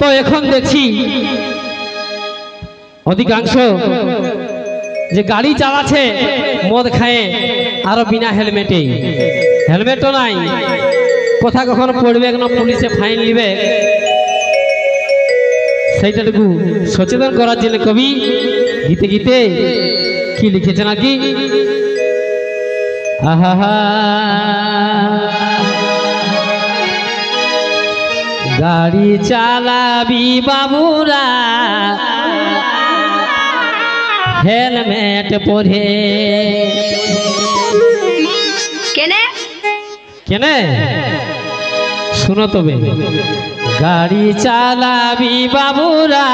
তো এখন দেখছি অধিকাংশ যে গাড়ি চালাচ্ছে মদ খায় আর বিনা হেলমেটে, হেলমেটও নাই, কোথা কখন পড়বে না পুলিশে ফাইন নিবে, সেইটাটুকু সচেতন করার জন্য কবি গীতে গীতে কি লিখেছে নাকি, আহা গাড়ি চালাবি বাবুরা হেলমেট পরে। কেনে কেনে শুনো তবে, গাড়ি চালাবি বাবুরা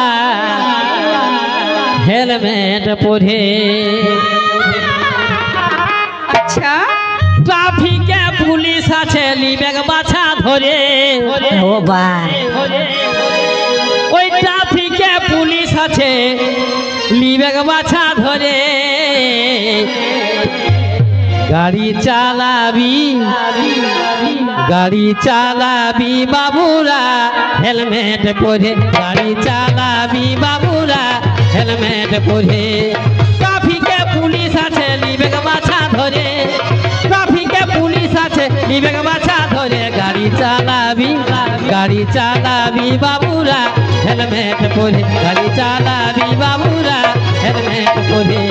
হেলমেট পরে। আচ্ছা, ট্রাফিকে পুলিশ আছে লিবেগ বাছা ধরে, ও ভাই ওই ট্রাফিকে পুলিশ আছে লিবেগ বাছা ধরে। গাড়ি চালাবি গাড়ি চালাবি বাবুরা হেলমেট পরে, গাড়ি চালাবি বাবুরা হেলমেট পরে। ট্রাফিকে পুলিশ আছে লিবেগ বাছা ধরে, ট্রাফিকে পুলিশ আছে লিবেগ বাছা ধরে। গাড়ি চালাবি বাবুরা হেলমেট পরে, গাড়ি চালাবি বাবুরা হেলমেট পরে।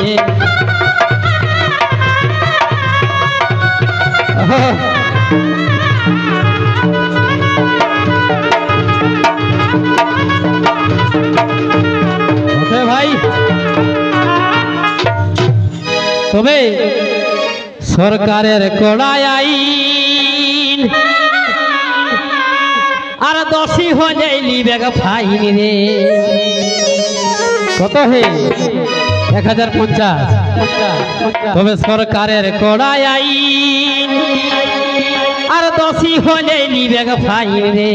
ভাই তবে সরকারের কড়া আইন আর দোষী হয়ে লিবেগ ফাইন রে। কত হে 1050। তবে সরকারের কড়া আইন আর দোষী হয়ে লিবেগ ফাইন রে।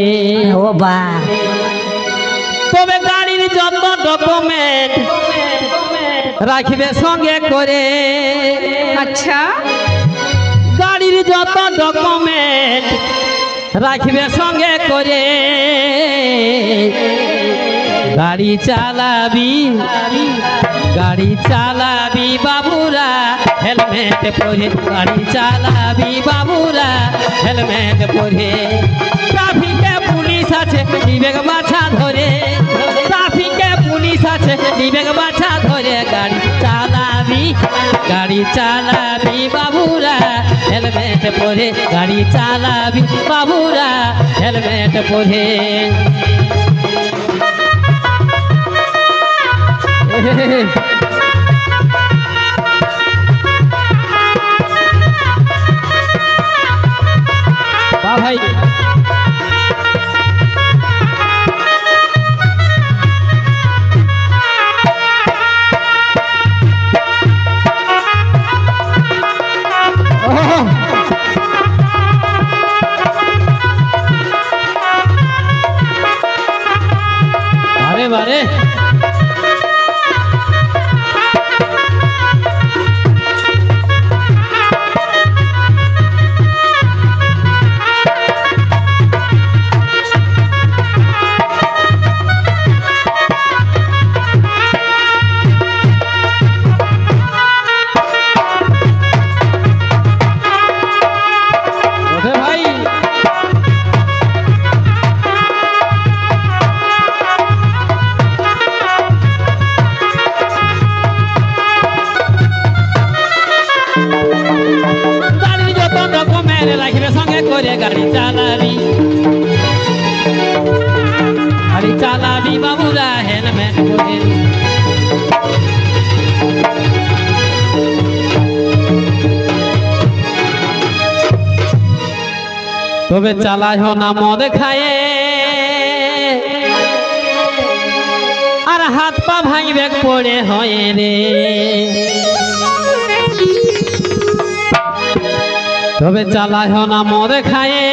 ও বা তবে গাড়ির যত ডকুমেন্ট রাখবে সঙ্গে করে। আচ্ছা, গাড়ির যত ডকুমেন্ট রাখবে সঙ্গে করে। গাড়ি চালাবি বাবুরা হেলমেট পরে, গাড়ি চালাবি বাবুরা হেলমেট পরে। ট্রাফিকে পুলিশ আছে লিবেগ বাছা ধরে, ট্রাফিকে পুলিশ আছে লিবেগ বাছা ধরে। গাড়ি চালাবি বাবুরা হেলমেট পরে, গাড়ি চালাবি বাবুরা হেলমেট পরে। ভাই বারে বারে রাখবে সঙ্গে করে। গাড়ি চালাবি বাবুরা হেলমেট পরে। তবে চালায় না মদ খায়ে আর হাত পা ভাঙবে পড়ে হয় রে। তবে চালায় না মদ খায়ে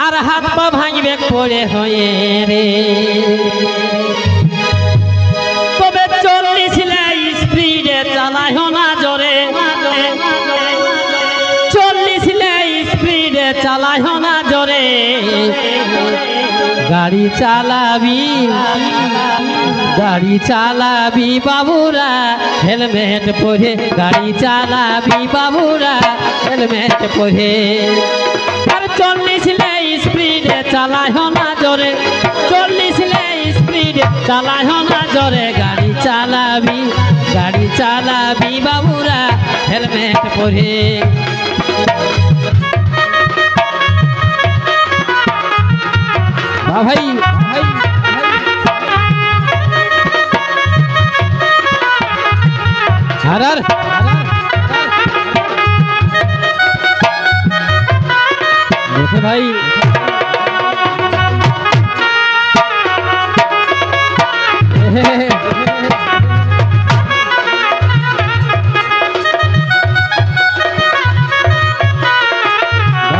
আর হাত পা ভাঙবে পড়ে হয়ে রে। তবে 40 স্পিডে চালায় না জোরে, 40 স্পিডে চালায় চালায় না জোরে গাড়ি চালাবি বাবুরা হেলমেট পরে গাড়ি চালাবি বাবুরা হেলমেট পরে আর 40 স্পিডে চালায় না জোরে 40 স্পিডে চালায় না জোরে গাড়ি চালাবি বাবুরা হেলমেট পরে ভাই হারার ভাই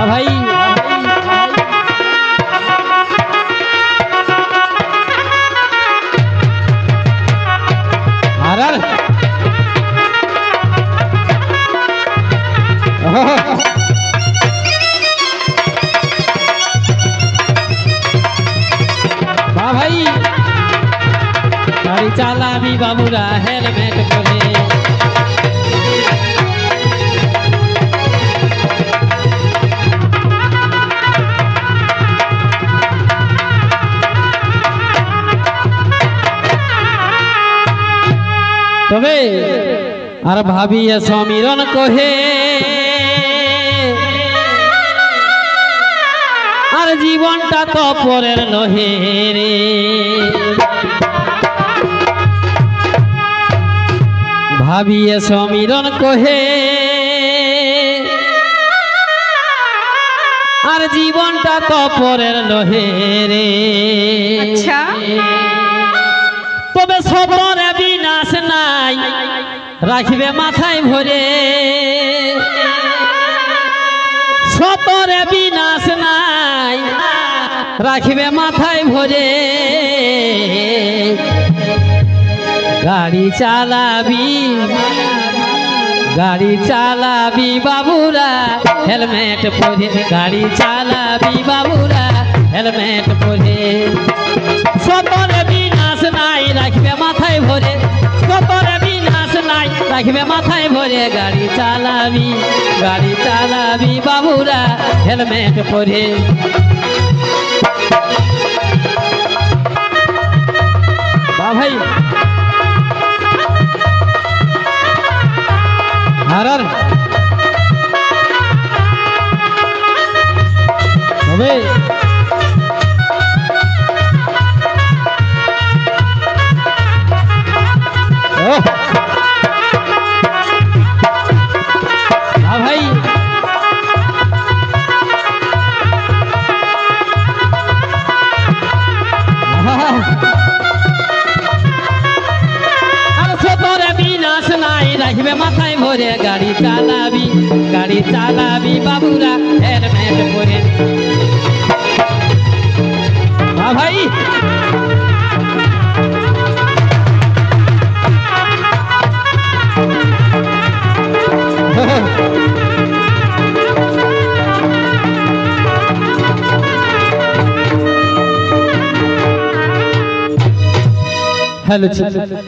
ভাই হারার ভাই গাড়ি চালাবি বাবুরা হেলমেট পরে তবে আর ভাবিয়ে সমীরণ কহে আর জীবনটা তো পরের নহে রে ভাবিয়ে সমীরণ কহে আর জীবনটা তো পরের নহে রে আচ্ছা তবে সবরে বিনাশ নাই রাখবে মাথায় ভরে সতরে বিনাশ নাই রাখবে মাথায় ভরে গাড়ি চালাবি বাবুরা হেলমেট পরে গাড়ি চালাবি বাবুরা হেলমেট পরে সতরে বিনাশ নাই রাখবে মাথায় ভরে সতরে বিনাশ নাই রাখবে মাথায় ভরে গাড়ি চালাবি বাবুরা হেলমেট পরে ভাই হারার তবে ভাই আর সতরে বিনাশ নাই রাখবে মাথায় ভরে গাড়ি চালাবি বাবুরা হেলমেট পরে ভাই হ্যালো